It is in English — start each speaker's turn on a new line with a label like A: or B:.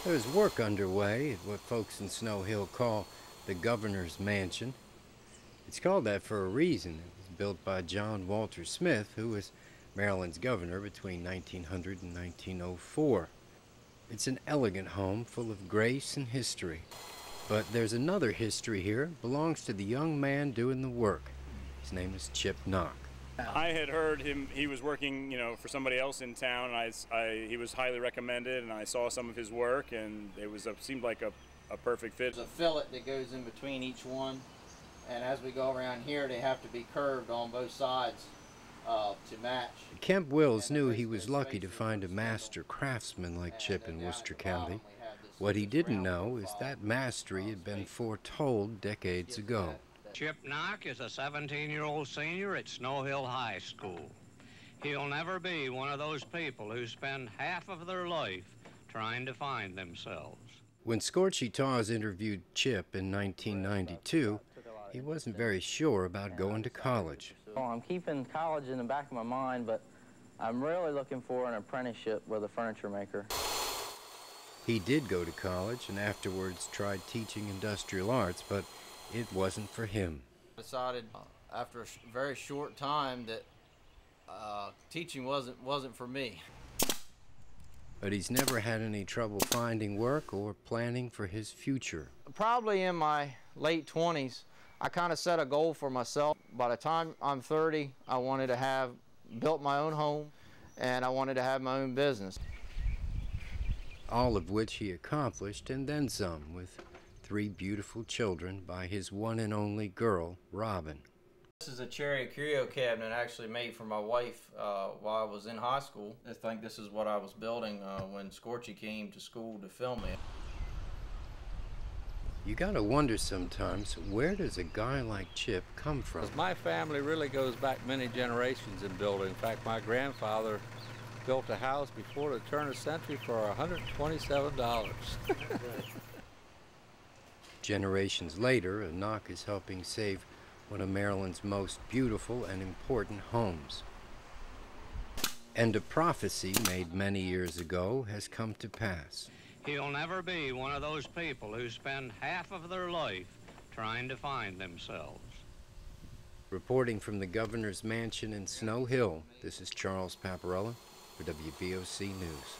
A: There's work underway at what folks in Snow Hill call the Governor's Mansion. It's called that for a reason. It was built by John Walter Smith, who was Maryland's governor between 1900 and 1904. It's an elegant home full of grace and history. But there's another history here. It belongs to the young man doing the work. His name is Chip Knock.
B: I had heard he was working, for somebody else in town, and he was highly recommended, and I saw some of his work, and it seemed like a perfect fit.
C: There's a fillet that goes in between each one, and as we go around here, they have to be curved on both sides to match.
A: Kemp Wills knew he was lucky to find a master craftsman like Chip in Worcester County. What he didn't know is that mastery had been foretold decades ago.
D: Chip Knock is a 17-year-old senior at Snow Hill High School. He'll never be one of those people who spend half of their life trying to find themselves.
A: When Scorchy Tawes interviewed Chip in 1992, he wasn't very sure about going to college.
C: Well, I'm keeping college in the back of my mind, but I'm really looking for an apprenticeship with a furniture maker.
A: He did go to college and afterwards tried teaching industrial arts, but it wasn't for him.
C: I decided after a very short time that teaching wasn't for me.
A: But he's never had any trouble finding work or planning for his future.
C: Probably in my late 20s, I kind of set a goal for myself. By the time I'm 30, I wanted to have built my own home, and I wanted to have my own business.
A: All of which he accomplished, and then some, with 3 beautiful children by his one and only girl, Robin.
C: This is a cherry curio cabinet actually made for my wife while I was in high school. I think this is what I was building when Scorchy came to school to film me.
A: You gotta wonder sometimes, where does a guy like Chip come from?
E: My family really goes back many generations in building. In fact, my grandfather built a house before the turn of the century for $127.
A: Generations later, a Knock is helping save one of Maryland's most beautiful and important homes. And a prophecy made many years ago has come to pass.
D: He'll never be one of those people who spend half of their life trying to find themselves.
A: Reporting from the Governor's Mansion in Snow Hill, this is Charles Paparella for WVOC News.